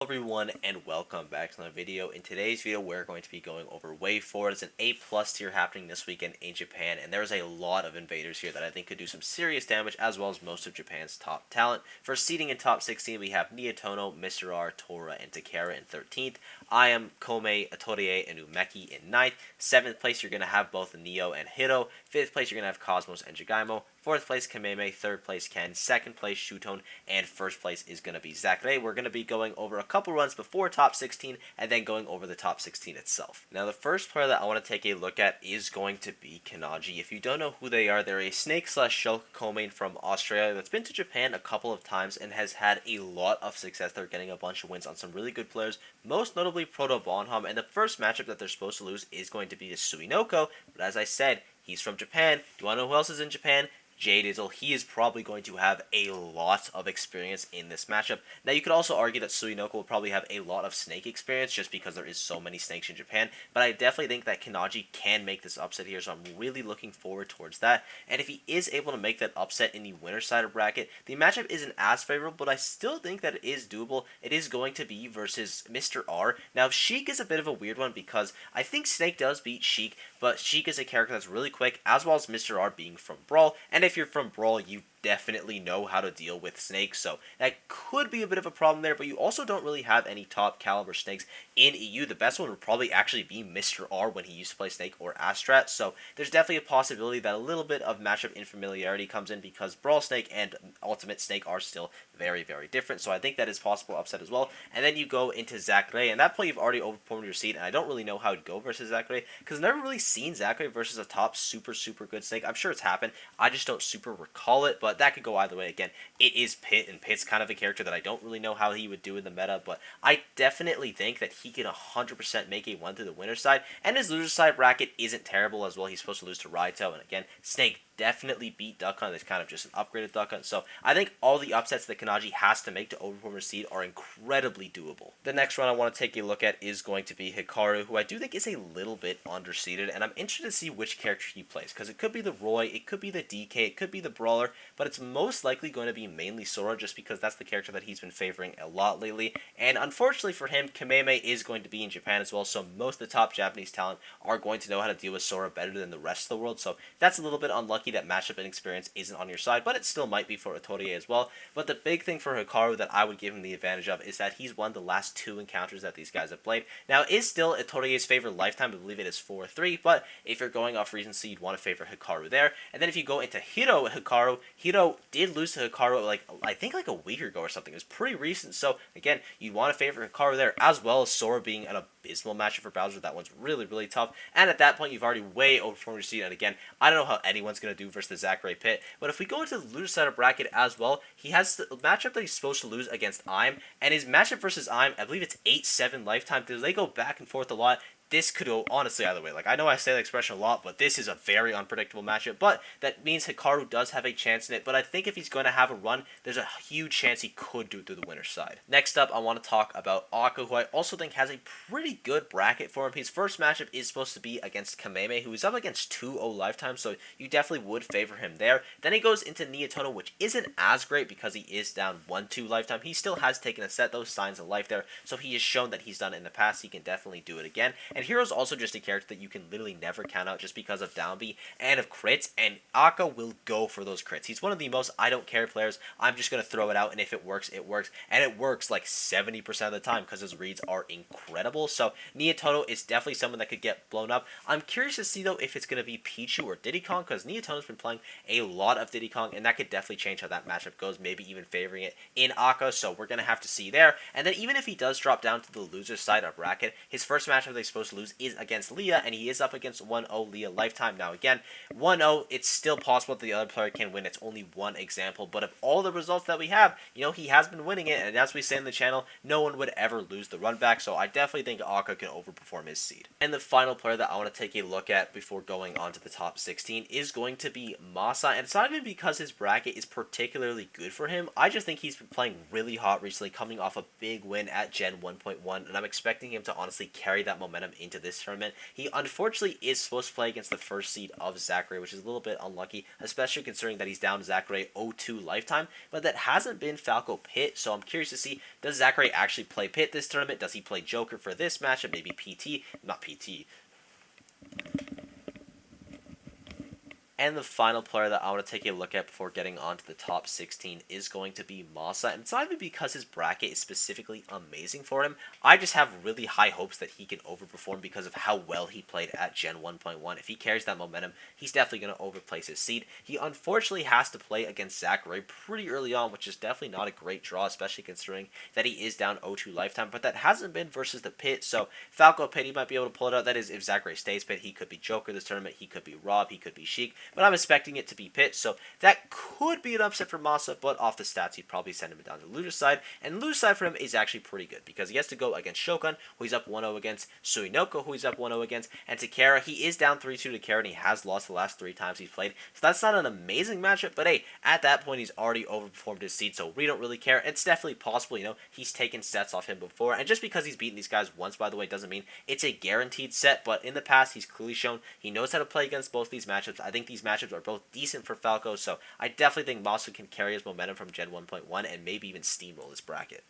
Hello everyone and welcome back to another video. In today's video we're going to be going over Wave 4. It's an A+ tier happening this weekend in Japan, and there's a lot of invaders here that I think could do some serious damage, as well as most of Japan's top talent. For seeding in top 16 we have Nietono, Mr. R, Tora, and Takara in 13th. I am Komei, Atorie, and Umeki in 9th. 7th place you're going to have both Neo and Hiro. 5th place you're going to have Cosmos and Jigaimo. 4th place Kameme, 3rd place Ken, 2nd place Shuton, and 1st place is going to be Zackrays. We're going to be going over a couple runs before top 16 and then going over the top 16 itself. Now the first player that I want to take a look at is going to be Kanaji. If you don't know who they are, they're a snake/shulk co-main from Australia that's been to Japan a couple of times and has had a lot of success. They're getting a bunch of wins on some really good players, most notably Proto Bonham, and the first matchup that they're supposed to lose is going to be Suinoko, but as I said, he's from Japan. Do you want to know who else is in Japan? Jade Izzle. He is probably going to have a lot of experience in this matchup. Now, you could also argue that Suinoko will probably have a lot of snake experience just because there is so many snakes in Japan, but I definitely think that Kanaji can make this upset here, so I'm really looking forward towards that. And if he is able to make that upset in the winner side of bracket, the matchup isn't as favorable, but I still think that it is doable. It is going to be versus Mr. R. Now, Sheik is a bit of a weird one because I think Snake does beat Sheik, but Sheik is a character that's really quick, as well as Mr. R being from Brawl, and if you're from Brawl, you definitely know how to deal with snakes, so that could be a bit of a problem there, but you also don't really have any top caliber snakes in EU. The best one would probably actually be Mr. R when he used to play Snake or Astrat, so there's definitely a possibility that a little bit of matchup infamiliarity comes in because Brawl Snake and Ultimate Snake are still very, very different, so I think that is possible upset as well. And then you go into Zackrays, and that point you've already overperformed your seed, and I don't really know how it'd go versus Zackrays, because I've never really seen Zackrays versus a top super good snake. I'm sure it's happened, I just don't super recall it, but that could go either way. Again, it is Pit, and Pit's kind of a character that I don't really know how he would do in the meta, but I definitely think that he can 100% make a one through the winner side, and his loser side bracket isn't terrible as well. He's supposed to lose to Raito, and again, Snake definitely beat Duck Hunt. It's kind of just an upgraded Duck Hunt. So I think all the upsets that Kanaji has to make to overperform her seed are incredibly doable. The next one I want to take a look at is going to be Hikaru, who I do think is a little bit underseeded, and I'm interested to see which character he plays, because it could be the Roy, it could be the DK, it could be the Brawler, but it's most likely going to be mainly Sora, just because that's the character that he's been favoring a lot lately. And unfortunately for him, Kameme is going to be in Japan as well, so most of the top Japanese talent are going to know how to deal with Sora better than the rest of the world, so that's a little bit unlucky that matchup inexperience isn't on your side, but it still might be for Atorie as well. But the big thing for Hikaru that I would give him the advantage of is that he's won the last 2 encounters that these guys have played. Now, it is still Atorie's favorite lifetime. I believe it is 4-3, but if you're going off recency, you'd want to favor Hikaru there. And then if you go into Hikaru did lose to Hikaru, I think a week ago or something. It was pretty recent, so again, you'd want to favor Hikaru there, as well as Sora being an abysmal matchup for Bowser. That one's really, really tough. And at that point, you've already way overperformed your seed. And again, I don't know how anyone's going to do versus the Zackrays Pit, but if we go into the loser side of bracket as well, he has the matchup that he's supposed to lose against IM, and his matchup versus IM, I believe it's 8-7 lifetime. They go back and forth a lot. This could go honestly either way. I know I say that expression a lot, but this is a very unpredictable matchup. But that means Hikaru does have a chance in it. But I think if he's going to have a run, there's a huge chance he could do it through the winner's side. Next up, I want to talk about Akka, who I also think has a pretty good bracket for him. His first matchup is supposed to be against Kameme, who is up against 2-0 lifetime, so you definitely would favor him there. Then he goes into Nietono, which isn't as great because he is down 1-2 lifetime. He still has taken a set, those signs of life there, so he has shown that he's done it in the past. He can definitely do it again. And Hero's also just a character that you can literally never count out just because of down B and of crits, and Akka will go for those crits. He's one of the most I don't care players. I'm just going to throw it out, and if it works, it works. And it works 70% of the time because his reads are incredible. So Nietono is definitely someone that could get blown up. I'm curious to see, though, if it's going to be Pichu or Diddy Kong, because Nietono's been playing a lot of Diddy Kong, and that could definitely change how that matchup goes, maybe even favoring it in Akka, so we're going to have to see there. And then even if he does drop down to the loser side of bracket, his first matchup that he's supposed to lose is against Leah, and he is up against 1-0 Leah lifetime. Now again, 1-0, it's still possible that the other player can win. It's only one example, but of all the results that we have, he has been winning it, and as we say in the channel, no one would ever lose the run back, so I definitely think Akka can overperform his seed. And the final player that I want to take a look at before going on to the top 16 is going to be Masa, and it's not even because his bracket is particularly good for him. I just think he's been playing really hot recently, coming off a big win at Gen 1.1, and I'm expecting him to honestly carry that momentum into this tournament. He unfortunately is supposed to play against the first seed of Zackrays, which is a little bit unlucky, especially considering that he's down to Zackrays 0-2 lifetime, but that hasn't been Falco Pit, so I'm curious to see, does Zackrays actually play Pit this tournament? Does he play Joker for this matchup? Maybe PT? Not PT. And the final player that I want to take a look at before getting on to the top 16 is going to be Masa. And it's not even because his bracket is specifically amazing for him. I just have really high hopes that he can overperform because of how well he played at Gen 1.1. If he carries that momentum, he's definitely going to overplace his seed. He unfortunately has to play against Zackrays pretty early on, which is definitely not a great draw, especially considering that he is down 0-2 lifetime. But that hasn't been versus the Pit, so Falco Pit, he might be able to pull it out. That is, if Zackrays stays Pit, he could be Joker this tournament, he could be Rob, he could be Sheik. But I'm expecting it to be Pit, so that could be an upset for Masa, but off the stats, he'd probably send him down to the loser side, and loser side for him is actually pretty good, because he has to go against Shogun, who he's up 1-0 against, Suinoko, who he's up 1-0 against, and Takara, he is down 3-2 to Takara, and he has lost the last 3 times he's played, so that's not an amazing matchup, but hey, at that point, he's already overperformed his seed, so we don't really care. It's definitely possible, you know, he's taken sets off him before, and just because he's beaten these guys once, by the way, doesn't mean it's a guaranteed set, but in the past, he's clearly shown he knows how to play against both these matchups. I think these matchups are both decent for Falco, so I definitely think Masa can carry his momentum from Gen 1.1 and maybe even steamroll this bracket.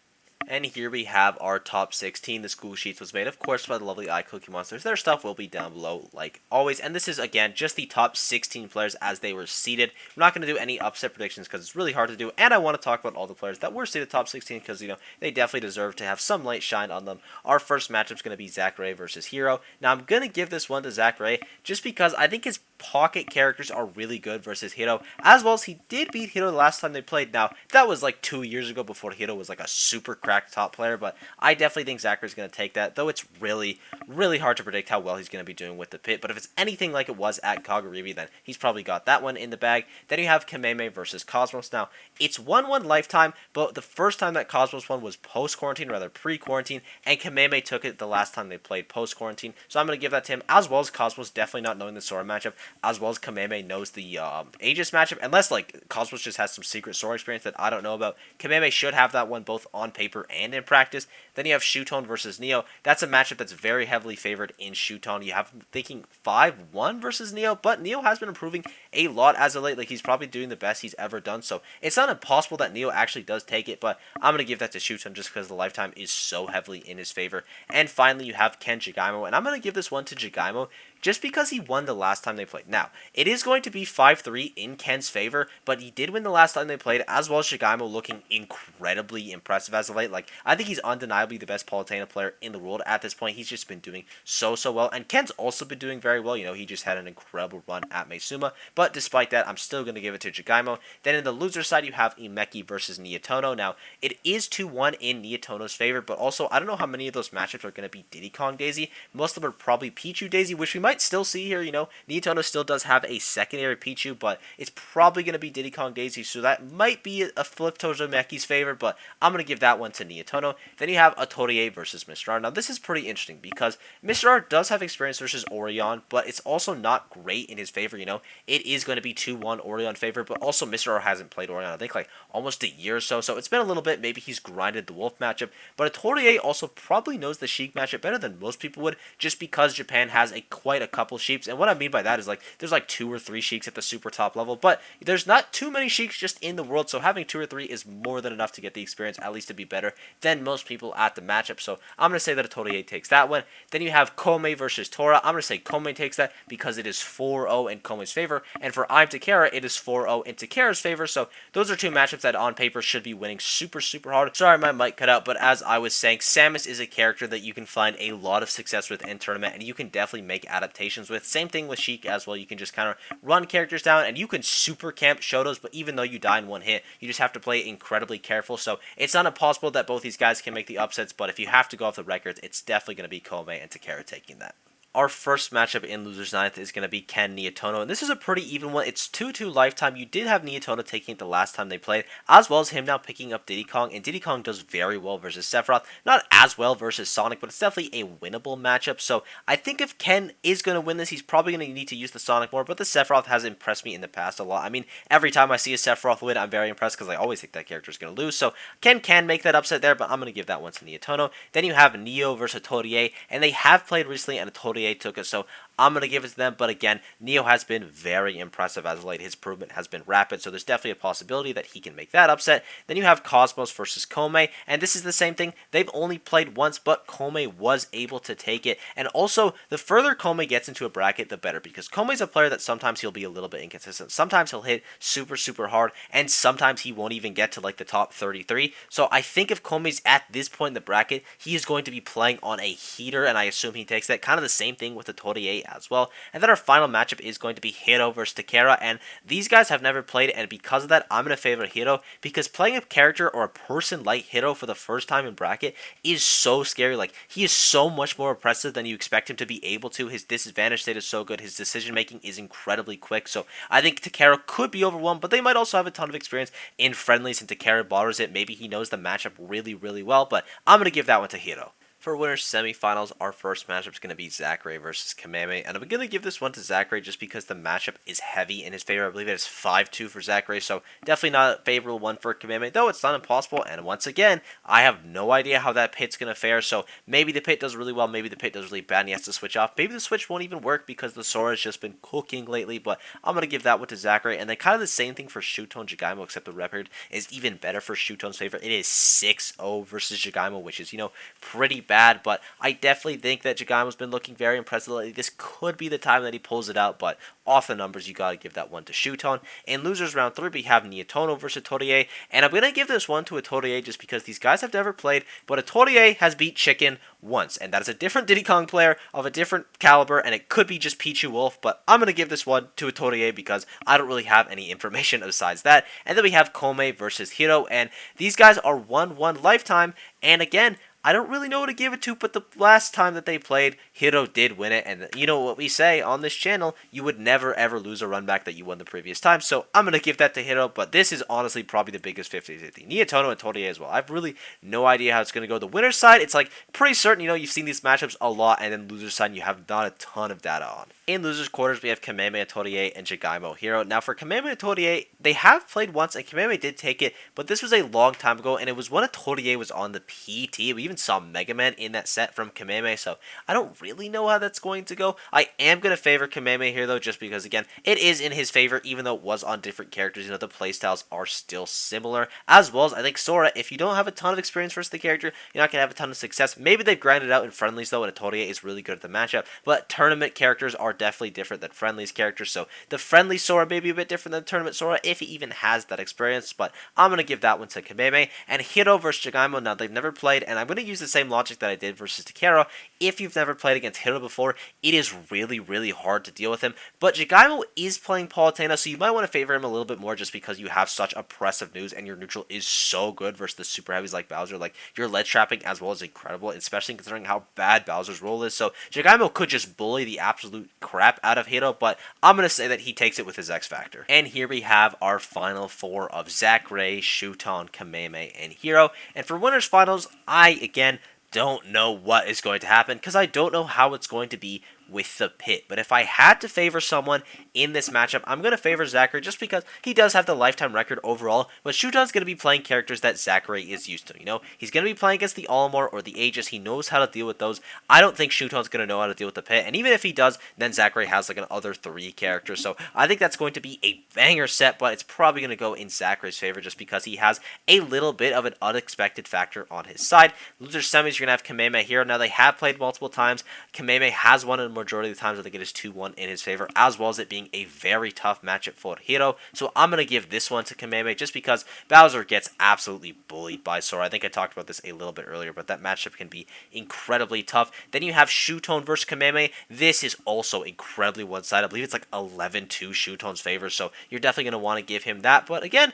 And here we have our top 16. The school sheets was made, of course, by the lovely ICOOKIEMONSTERZ. Their stuff will be down below, like always. And this is, again, just the top 16 players as they were seeded. I'm not going to do any upset predictions because it's really hard to do. And I want to talk about all the players that were seeded top 16 because, you know, they definitely deserve to have some light shine on them. Our first matchup is going to be Zackrays versus Hero. Now, I'm going to give this one to Zackrays just because I think his pocket characters are really good versus Hiro, as well as he did beat Hiro the last time they played. Now, that was like 2 years ago before Hiro was like a super cracked top player, but I definitely think Zackrays is going to take that, though it's really, really hard to predict how well he's going to be doing with the Pit, but if it's anything like it was at Kaguribi, then he's probably got that one in the bag. Then you have Kameme versus Cosmos. Now, it's 1-1 lifetime, but the first time that Cosmos won was post-quarantine, rather pre-quarantine, and Kameme took it the last time they played post-quarantine, so I'm going to give that to him, as well as Cosmos definitely not knowing the Sora matchup, as well as Kameme knows the Aegis matchup, unless like Cosmos just has some secret Sora experience that I don't know about. Kameme should have that one both on paper and in practice. Then you have Shuton versus Neo. That's a matchup that's very heavily favored in Shuton. You have him thinking 5-1 versus Neo, but Neo has been improving a lot as of late. Like, he's probably doing the best he's ever done, so it's not impossible that Neo actually does take it, but I'm going to give that to Shuton just because the lifetime is so heavily in his favor. And finally, you have Ken Jigaimo, and I'm going to give this one to Jigaimo just because he won the last time they played. Now, it is going to be 5-3 in Ken's favor, but he did win the last time they played, as well as Jigaimo looking incredibly impressive as of late. Like, I think he's undeniably the best Palutena player in the world at this point. He's just been doing so well, and Ken's also been doing very well. You know, he just had an incredible run at Meisuma, but despite that, I'm still going to give it to Jigaimo. Then in the loser side, you have Imeki versus Nietono. Now, it is 2-1 in Nietono's favor, but also, I don't know how many of those matchups are going to be Diddy Kong Daisy. Most of them are probably Pichu Daisy, which we might still see here. You know, Nietono still does have a secondary Pichu, but it's probably going to be Diddy Kong Daisy, so that might be a flip towards Imeki's favor, but I'm going to give that one to Nietono. Then you have Atorie versus Mr. R. Now, this is pretty interesting because Mr. R does have experience versus Orion, but it's also not great in his favor. You know, it is going to be 2-1 Orion favor, but also Mr. R hasn't played Orion, I think, like almost a year or so, so it's been a little bit. Maybe he's grinded the Wolf matchup, but Atorie also probably knows the Sheik matchup better than most people would, just because Japan has quite a couple Sheiks, and what I mean by that is like there's like 2 or 3 Sheiks at the super top level, but there's not too many Sheiks just in the world, so having 2 or 3 is more than enough to get the experience, at least to be better than most people at the matchup, so I'm going to say that Atorie takes that one. Then you have Kome versus Tora. I'm going to say Kome takes that because it is 4-0 in Kome's favor, and for I'm Takara, it is 4-0 in Takara's favor, so those are 2 matchups that on paper should be winning super hard. Sorry, my mic cut out, but as I was saying, Samus is a character that you can find a lot of success with in tournament, and you can definitely make adaptations with. Same thing with Sheik as well. You can just kind of run characters down, and you can super camp Shotos, but even though you die in one hit, you just have to play incredibly careful, so it's not impossible that both these guys can make the upsets, but if you have to go off the records, it's definitely going to be Kome and Takara taking that. our first matchup in Losers Ninth is going to be Ken Neotono, and this is a pretty even one. It's 2-2 lifetime. You did have Neotono taking it the last time they played, as well as him now picking up Diddy Kong, and Diddy Kong does very well versus Sephiroth. Not as well versus Sonic, but it's definitely a winnable matchup, so I think if Ken is going to win this, he's probably going to need to use the Sonic more, but the Sephiroth has impressed me in the past a lot. I mean, every time I see a Sephiroth win, I'm very impressed because I always think that character is going to lose, so Ken can make that upset there, but I'm going to give that one to Neotono. Then you have Neo versus Torier, and they have played recently, and Torier took it, so I'm going to give it to them, but again, Neo has been very impressive as of late. His improvement has been rapid, so there's definitely a possibility that he can make that upset. Then you have Cosmos versus Kome, and this is the same thing. They've only played once, but Kome was able to take it, and also, the further Kome gets into a bracket, the better, because Kome's a player that sometimes he'll be a little bit inconsistent. Sometimes he'll hit super, super hard, and sometimes he won't even get to like the top 33, so I think if Kome's at this point in the bracket, he is going to be playing on a heater, and I assume he takes that. Kind of the same thing with the Torier as well. And then our final matchup is going to be Hiro versus Takara, and these guys have never played, and because of that, I'm going to favor Hiro, because playing a character or a person like Hiro for the first time in bracket is so scary. Like, he is so much more impressive than you expect him to be able to. His disadvantage state is so good. His decision making is incredibly quick, so I think Takara could be overwhelmed, but they might also have a ton of experience in friendlies, and Takara bothers it. Maybe he knows the matchup really, really well, but I'm going to give that one to Hiro. For winners semifinals, our first matchup is going to be Zackrays versus Kameme, and I'm going to give this one to Zackrays just because the matchup is heavy in his favor. I believe it is 5-2 for Zackrays, so definitely not a favorable one for Kameme, though it's not impossible, and once again, I have no idea how that pit's going to fare, so maybe the pit does really well, maybe the pit does really bad and he has to switch off. Maybe the switch won't even work because the Sora has just been cooking lately, but I'm going to give that one to Zackrays, and then kind of the same thing for Shuton Jagaimo, except the record is even better for Shuton's favor. It is 6-0 versus Jagaimo, which is, pretty bad, but I definitely think that Jagaimo's been looking very impressive lately. This could be the time that he pulls it out, but off the numbers, you gotta give that one to Shuton. In losers round 3, we have Neotono versus Torier, and I'm gonna give this one to a Torier just because these guys have never played, but a Torier has beat Chicken once, and that is a different Diddy Kong player of a different caliber, and it could be just Pichu Wolf, but I'm gonna give this one to a Torier because I don't really have any information besides that. And then we have Kome versus Hiro, and these guys are 1-1 lifetime, and again, I don't really know who to give it to, but the last time that they played, Hiro did win it, and you know what we say on this channel, you would never ever lose a run back that you won the previous time, so I'm going to give that to Hiro, but this is honestly probably the biggest 50-50. Neotono and Torier as well. I've really no idea how it's going to go. The winner's side, it's like pretty certain, you've seen these matchups a lot, and then loser's side, you have not a ton of data on. In losers quarters, we have Kameme, Torier, and Jagaimo Hiro. Now for Kameme and Torier, they have played once, and Kameme did take it, but this was a long time ago, and it was when a Torier was on the PT. We even saw Mega Man in that set from Kameme, so I don't really know how that's going to go. I am going to favor Kameme here, though, just because, again, it is in his favor, even though it was on different characters. The playstyles are still similar, as well as, I think, Sora, if you don't have a ton of experience versus the character, you're not going to have a ton of success. Maybe they've grinded out in friendlies, though, and a Torier is really good at the matchup, but tournament characters are definitely different than friendlies characters, so the friendly Sora may be a bit different than tournament Sora, if he even has that experience, but I'm going to give that one to Kameme. And Hiro versus Jagaimo, now they've never played, and I'm going to use the same logic that I did versus Takara. If you've never played against Hiro before, it is really, really hard to deal with him, but Jagaimo is playing Palutena, so you might want to favor him a little bit more just because you have such oppressive news, and your neutral is so good versus the super heavies like Bowser. Like, your ledge trapping as well is incredible, especially considering how bad Bowser's role is, so Jagaimo could just bully the absolute crap out of Hiro, but I'm going to say that he takes it with his X Factor. And here we have our final four of Zackrays, Shuton, Kameme, and Hiro. And for winners finals, I, again, don't know what is going to happen because I don't know how it's going to be with the pit. But if I had to favor someone in this matchup, I'm going to favor Zackrays just because he does have the lifetime record overall, but Shuton's going to be playing characters that Zackrays is used to. He's going to be playing against the Olimar or the Aegis. He knows how to deal with those. I don't think Shuton's going to know how to deal with the pit, and even if he does, then Zackrays has like an other 3 characters. So I think that's going to be a banger set, but it's probably going to go in Zackrays' favor just because he has a little bit of an unexpected factor on his side. Loser semis, you're going to have Kameme here. Now, they have played multiple times. Kameme has won in majority of the times. I think it is 2-1 in his favor, as well as it being a very tough matchup for Hiro. So I'm going to give this one to Kameme just because Bowser gets absolutely bullied by Sora. I think I talked about this a little bit earlier, but that matchup can be incredibly tough. Then you have Shuton versus Kameme. This is also incredibly one-sided. I believe it's like 11-2 Shuton's favor, so you're definitely going to want to give him that. But again,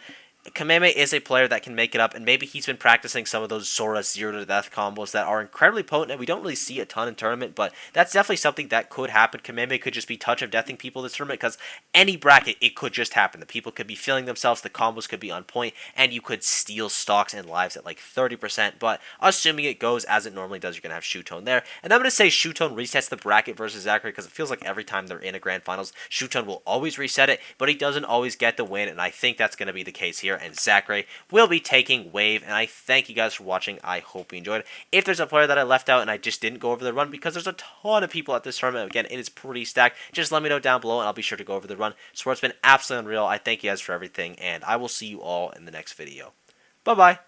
Kameme is a player that can make it up, and maybe he's been practicing some of those Sora 0-to-death combos that are incredibly potent, and we don't really see a ton in tournament, but that's definitely something that could happen. Kameme could just be touch of deathing people this tournament, because any bracket, it could just happen. The people could be feeling themselves, the combos could be on point, and you could steal stocks and lives at like 30%, but assuming it goes as it normally does, you're going to have Shootone there. And I'm going to say Shootone resets the bracket versus Zackrey, because it feels like every time they're in a grand finals, Shootone will always reset it, but he doesn't always get the win, and I think that's going to be the case here, and Zackrey will be taking wave. And I thank you guys for watching. I hope you enjoyed. If there's a player that I left out and I just didn't go over the run, because there's a ton of people at this tournament, again, it is pretty stacked, just let me know down below and I'll be sure to go over the run. Sport's been absolutely unreal. I thank you guys for everything, and I will see you all in the next video. Bye bye.